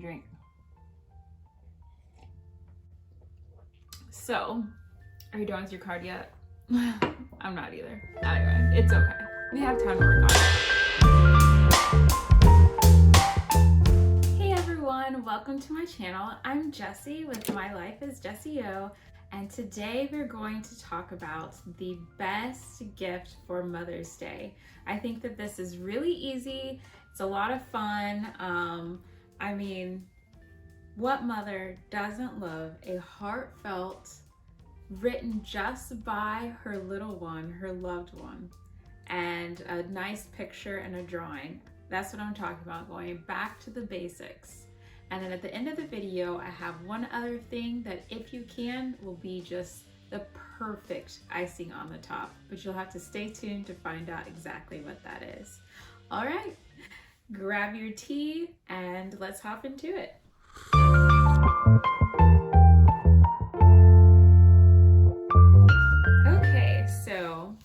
drink. So, are you done with your card yet? I'm not either. Anyway, it's okay. We have time to work on it. Hey everyone, welcome to my channel. I'm Jessie with My Life is Jessie O, and today we're going to talk about the best gift for Mother's Day. I think that this is really easy. It's a lot of fun. I mean, what mother doesn't love a heartfelt, written just by her little one, her loved one, and a nice picture and a drawing? That's what I'm talking about, going back to the basics. And then at the end of the video, I have one other thing that, if you can, will be just the perfect icing on the top, but you'll have to stay tuned to find out exactly what that is. All right, grab your tea and let's hop into it. Okay, so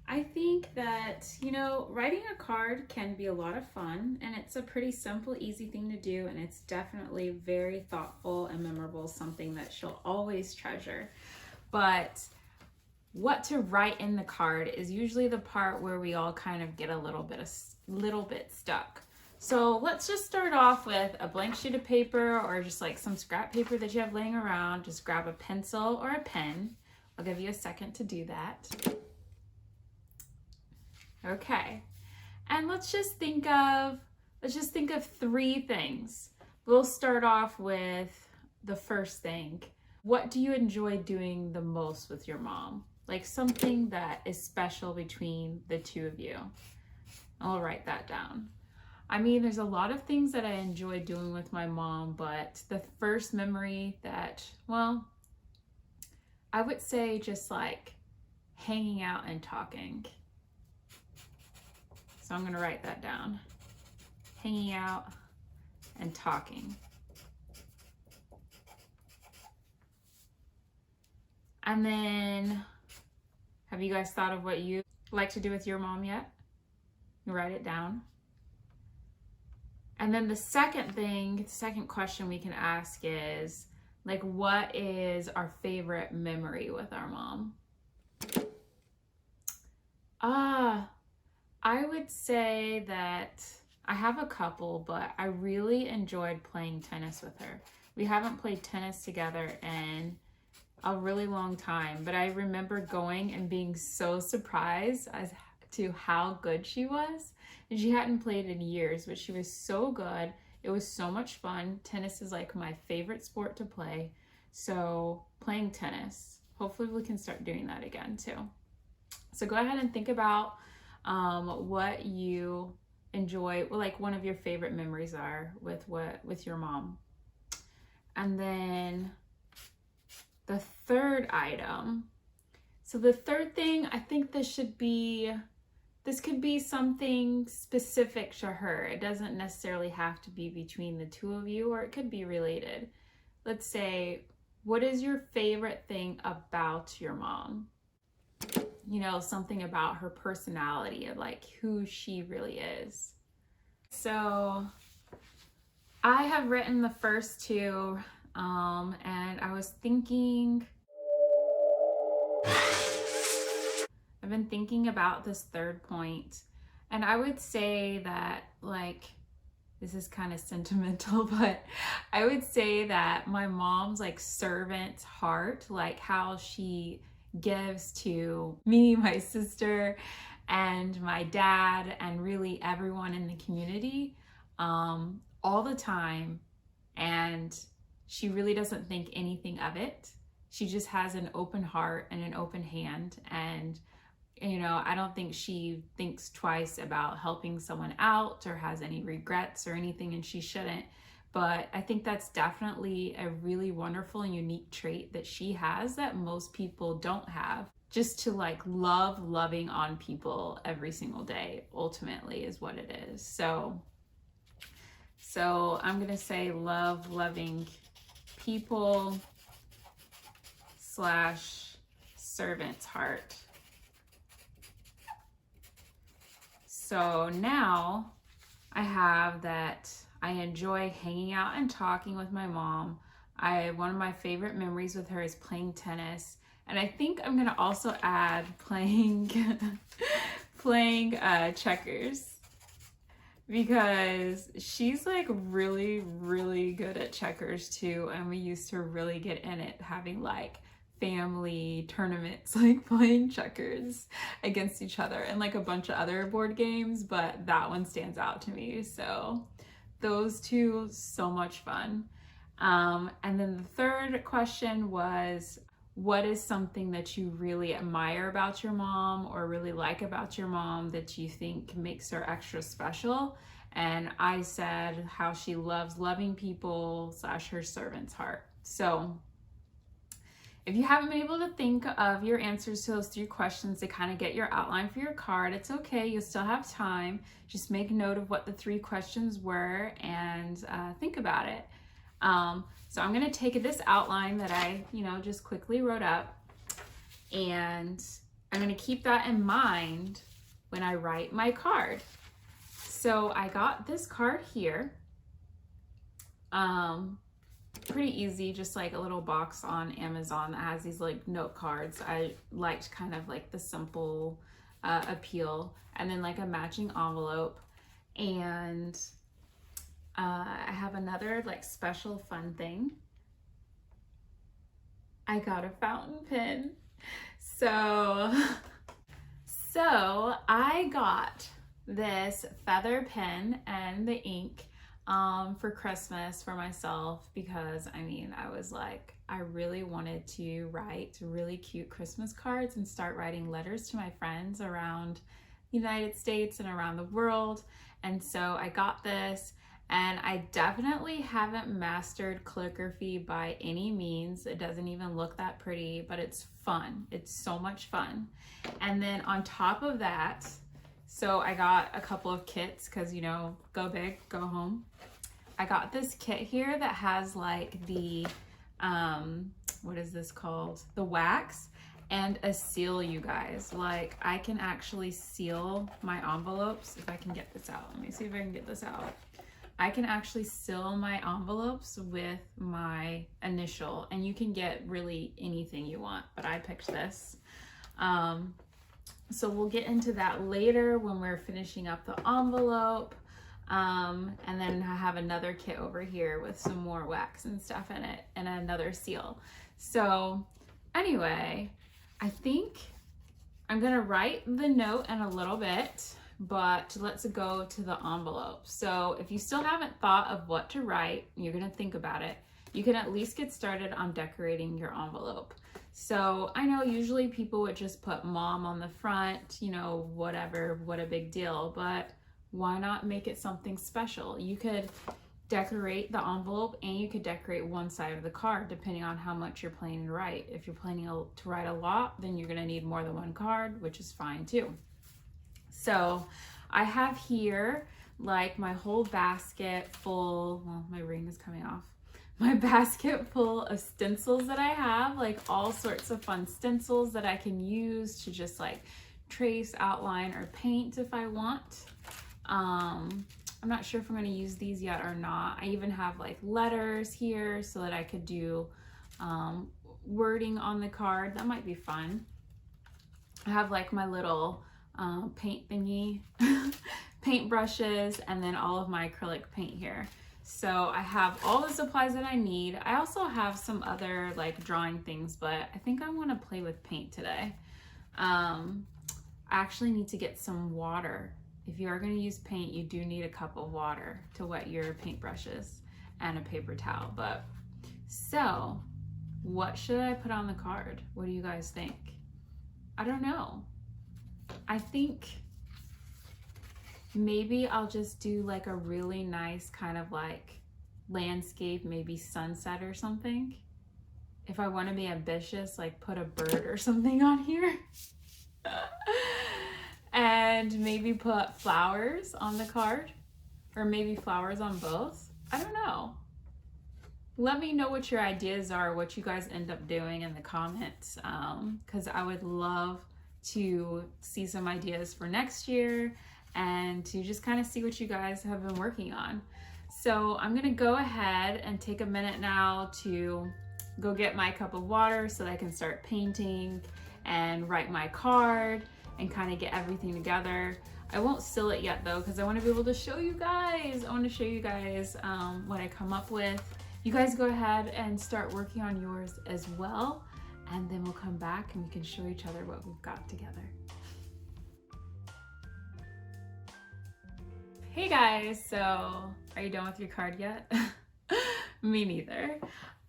I think that, writing a card can be a lot of fun, and it's a pretty simple, easy thing to do, and it's definitely very thoughtful and memorable, something that she'll always treasure. But what to write in the card is usually the part where we all kind of get a little bit stuck. So let's just start off with a blank sheet of paper, or just like some scrap paper that you have laying around. Just grab a pencil or a pen. I'll give you a second to do that. Okay, and let's just think of three things. We'll start off with the first thing. What do you enjoy doing the most with your mom? Like something that is special between the two of you. I'll write that down. I mean, there's a lot of things that I enjoy doing with my mom, but the first memory that, well, I would say just like hanging out and talking. So I'm gonna write that down. Hanging out and talking. And then, have you guys thought of what you like to do with your mom yet? You write it down. And then the second question we can ask is, like, what is our favorite memory with our mom? I would say that I have a couple, but I really enjoyed playing tennis with her. We haven't played tennis together in a really long time, but I remember going and being so surprised as to how good she was. And she hadn't played in years, but she was so good. It was so much fun. Tennis is like my favorite sport to play. So playing tennis, hopefully we can start doing that again too. So go ahead and think about what you enjoy, like one of your favorite memories are with your mom. And then the third item. So the third thing, I think this could be something specific to her. It doesn't necessarily have to be between the two of you, or it could be related. Let's say, what is your favorite thing about your mom? Something about her personality, of like who she really is. So I have written the first two, and I was thinking, I've been thinking about this third point, and I would say that, like, this is kind of sentimental, but I would say that my mom's like servant's heart, like how she gives to me, my sister, and my dad, and really everyone in the community, all the time. And she really doesn't think anything of it. She just has an open heart and an open hand. And I don't think she thinks twice about helping someone out or has any regrets or anything, and she shouldn't. But I think that's definitely a really wonderful and unique trait that she has that most people don't have. Just to like loving on people every single day, ultimately, is what it is. So I'm gonna say loving people / servant's heart. So now I have that I enjoy hanging out and talking with my mom. One of my favorite memories with her is playing tennis. And I think I'm gonna also add playing playing checkers, because she's like really, really good at checkers too. And we used to really get in it, having like family tournaments, like playing checkers against each other, and like a bunch of other board games, but that one stands out to me. So those two, so much fun. And then the third question was, what is something that you really admire about your mom or really like about your mom that you think makes her extra special? And I said how she loves loving people / her servant's heart. So if you haven't been able to think of your answers to those 3 questions to kind of get your outline for your card, it's okay. You'll still have time. Just make note of what the 3 questions were and think about it. So I'm going to take this outline that I, just quickly wrote up, and I'm going to keep that in mind when I write my card. So I got this card here. Pretty easy, just like a little box on Amazon that has these like note cards. I liked kind of like the simple appeal, and then like a matching envelope. And I have another like special fun thing. I got a fountain pen. So I got this feather pen and the ink for Christmas for myself, because I was like, I really wanted to write really cute Christmas cards and start writing letters to my friends around the United States and around the world. And so I got this, and I definitely haven't mastered calligraphy by any means. It doesn't even look that pretty, but it's fun. It's so much fun. And then on top of that, so I got a couple of kits, because go big, go home. I got this kit here that has like the, what is this called? The wax and a seal, you guys. Like, I can actually seal my envelopes. If I can get this out, let me see if I can get this out. I can actually seal my envelopes with my initial, and you can get really anything you want, but I picked this. So we'll get into that later when we're finishing up the envelope. And then I have another kit over here with some more wax and stuff in it, and another seal. So anyway, I think I'm gonna write the note in a little bit, but let's go to the envelope. So if you still haven't thought of what to write, you're gonna think about it, you can at least get started on decorating your envelope. So I know usually people would just put mom on the front, whatever, what a big deal, but why not make it something special? You could decorate the envelope, and you could decorate one side of the card depending on how much you're planning to write. If you're planning to write a lot, then you're gonna need more than one card, which is fine too. So I have here like my whole basket full, well, my ring is coming off. My basket full of stencils that I have, like all sorts of fun stencils that I can use to just like trace, outline, or paint if I want. I'm not sure if I'm going to use these yet or not. I even have like letters here so that I could do wording on the card. That might be fun. I have like my little paint thingy, paint brushes, and then all of my acrylic paint here. So I have all the supplies that I need. I also have some other like drawing things, but I think I want to play with paint today. I actually need to get some water. If you are going to use paint, you do need a cup of water to wet your paintbrushes and a paper towel. But so what should I put on the card? What do you guys think? I don't know. I think maybe I'll just do like a really nice kind of like landscape, maybe sunset or something. If I want to be ambitious, like put a bird or something on here. And maybe put flowers on the card, or maybe flowers on both. I don't know. Let me know what your ideas are, what you guys end up doing in the comments, because I would love to see some ideas for next year and to just kind of see what you guys have been working on. So I'm gonna go ahead and take a minute now to go get my cup of water so that I can start painting and write my card and kind of get everything together. I won't seal it yet though, because I want to be able to show you guys. I want to show you guys what I come up with. You guys go ahead and start working on yours as well, and then we'll come back and we can show each other what we've got together. Hey guys, so are you done with your card yet? Me neither.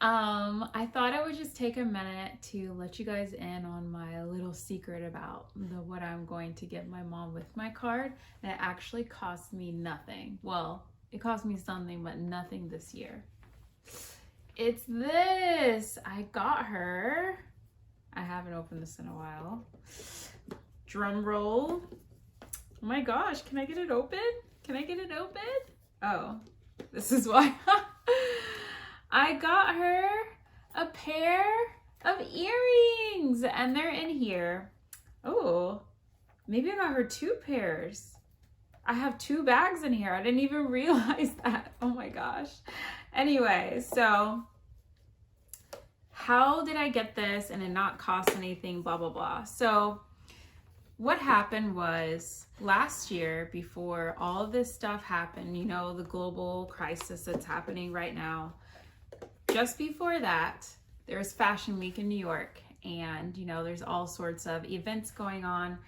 I thought I would just take a minute to let you guys in on my little secret about what I'm going to give my mom with my card. And it actually cost me nothing. Well, it cost me something, but nothing this year. It's this. I got her. I haven't opened this in a while. Drum roll. Oh my gosh, can I get it open? Can I get it open? Oh, this is why. I got her a pair of earrings and they're in here. Oh, maybe I got her 2 pairs. I have 2 bags in here. I didn't even realize that. Oh my gosh. Anyway, so how did I get this and it not cost anything, blah, blah, blah. So what happened was last year, before all of this stuff happened, you know, the global crisis that's happening right now, just before that, there was Fashion Week in New York, and you know, there's all sorts of events going on,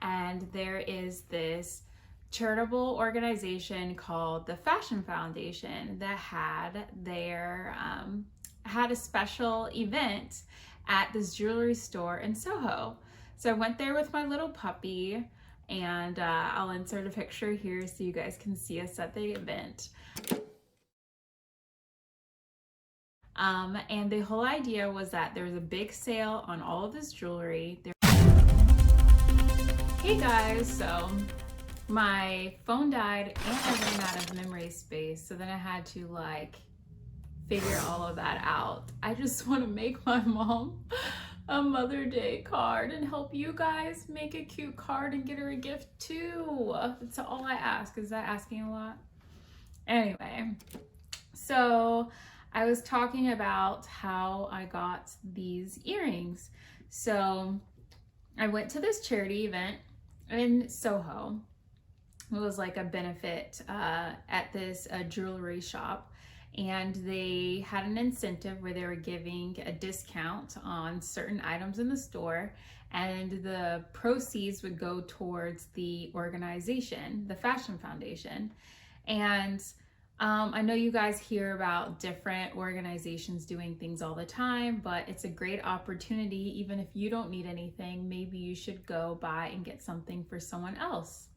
and there is this charitable organization called the Fashion Foundation that had a special event at this jewelry store in Soho. So I went there with my little puppy, and I'll insert a picture here so you guys can see us at the event. And the whole idea was that there was a big sale on all of this jewelry. Hey guys, so my phone died and I ran out of memory space, so then I had to like figure all of that out. I just want to make my mom a Mother's Day card and help you guys make a cute card and get her a gift too. That's all I ask. Is that asking a lot? Anyway, so I was talking about how I got these earrings. So I went to this charity event in Soho. It was like a benefit at this jewelry shop, and they had an incentive where they were giving a discount on certain items in the store, and the proceeds would go towards the organization, the Fashion Foundation. And I know you guys hear about different organizations doing things all the time, but it's a great opportunity. Even if you don't need anything, maybe you should go buy and get something for someone else.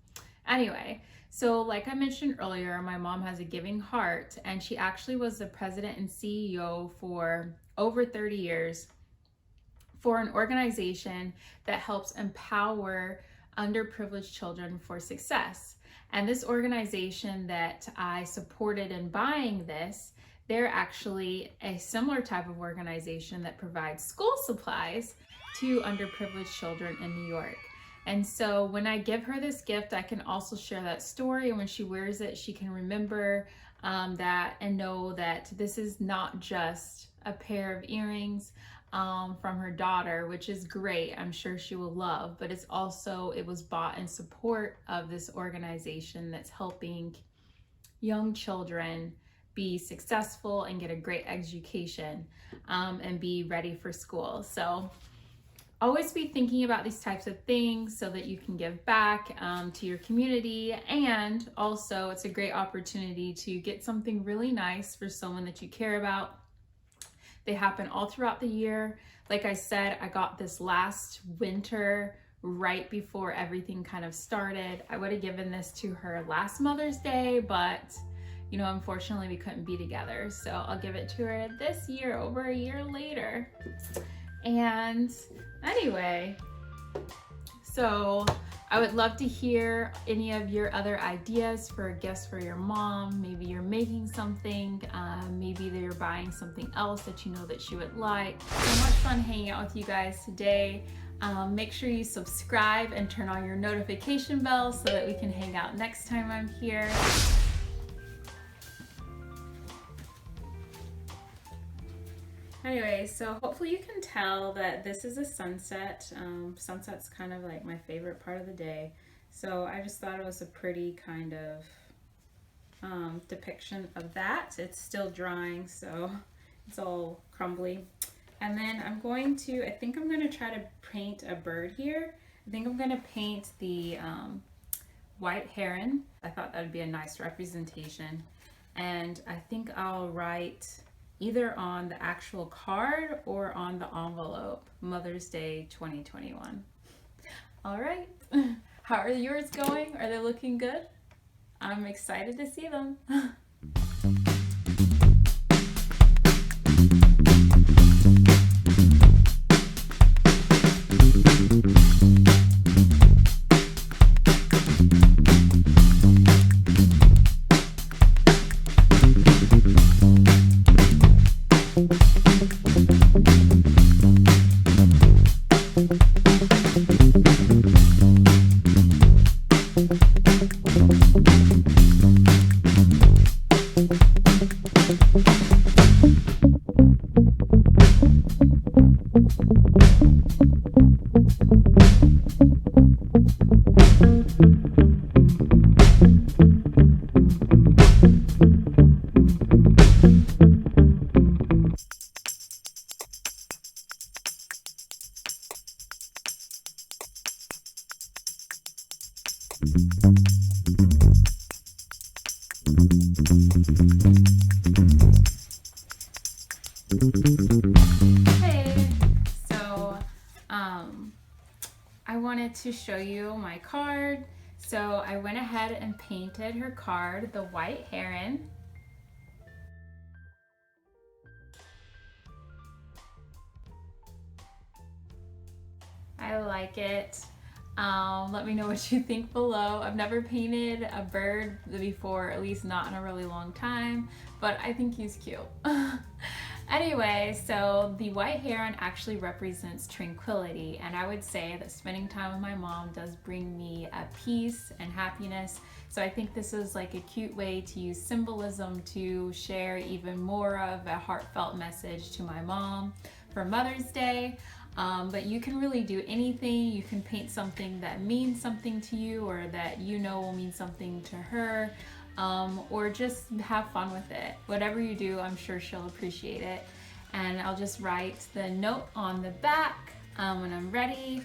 Anyway, so like I mentioned earlier, my mom has a giving heart, and she actually was the president and CEO for over 30 years for an organization that helps empower underprivileged children for success. And this organization that I supported in buying this, they're actually a similar type of organization that provides school supplies to underprivileged children in New York. And so when I give her this gift, I can also share that story. And when she wears it, she can remember that and know that this is not just a pair of earrings from her daughter, which is great. I'm sure she will love, but it's also, it was bought in support of this organization that's helping young children be successful and get a great education and be ready for school. So always be thinking about these types of things so that you can give back to your community. And also it's a great opportunity to get something really nice for someone that you care about. They happen all throughout the year. Like I said, I got this last winter right before everything kind of started. I would have given this to her last Mother's Day, but you know, unfortunately we couldn't be together. So I'll give it to her this year, over a year later. And anyway, so I would love to hear any of your other ideas for gifts for your mom. Maybe you're making something, maybe you're buying something else that you know that she would like. So much fun hanging out with you guys today. Make sure you subscribe and turn on your notification bell so that we can hang out next time I'm here. Anyway, so hopefully you can tell that this is a sunset. Sunset's kind of like my favorite part of the day. So I just thought it was a pretty kind of depiction of that. It's still drying, so it's all crumbly. And then I think I'm going to try to paint a bird here. I think I'm going to paint the white heron. I thought that would be a nice representation. And I think I'll write either on the actual card or on the envelope, Mother's Day 2021. All right. How are yours going? Are they looking good? I'm excited to see them. Hey, so I wanted to show you my card. So I went ahead and painted her card, the white heron. I like it. Let me know what you think below. I've never painted a bird before, at least not in a really long time, but I think he's cute. Anyway, so the white heron actually represents tranquility, and I would say that spending time with my mom does bring me a peace and happiness. So I think this is like a cute way to use symbolism to share even more of a heartfelt message to my mom for Mother's Day. But you can really do anything. You can paint something that means something to you or that you know will mean something to her, or just have fun with it. Whatever you do, I'm sure she'll appreciate it. And I'll just write the note on the back when I'm ready,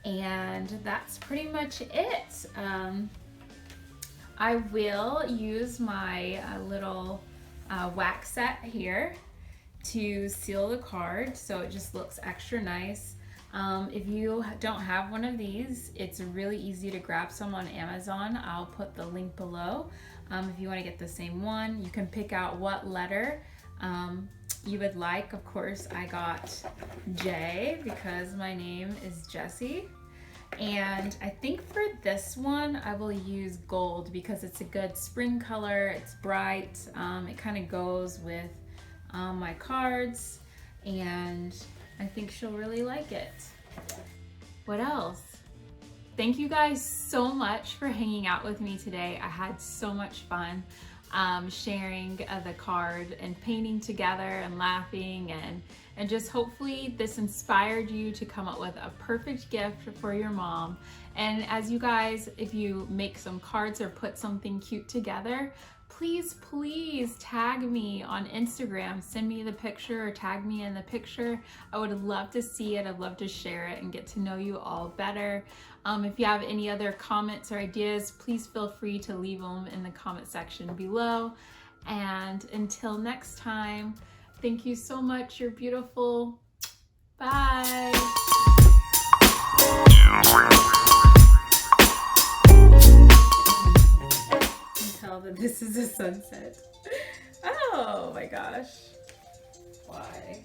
and that's pretty much it. I will use my little wax set here to seal the card so it just looks extra nice. If you don't have one of these, it's really easy to grab some on Amazon. I'll put the link below. If you want to get the same one, you can pick out what letter you would like. Of course, I got J because my name is Jessie. And I think for this one, I will use gold because it's a good spring color. It's bright. It kind of goes with my cards, and I think she'll really like it. What else? Thank you guys so much for hanging out with me today. I had so much fun sharing the card and painting together and laughing, and just hopefully this inspired you to come up with a perfect gift for your mom. And as you guys, if you make some cards or put something cute together, please tag me on Instagram. Send me the picture or tag me in the picture. I would love to see it. I'd love to share it and get to know you all better. If you have any other comments or ideas, please feel free to leave them in the comment section below. And until next time, thank you so much. You're beautiful. Bye. Tell that this is a sunset. Oh my gosh. Why?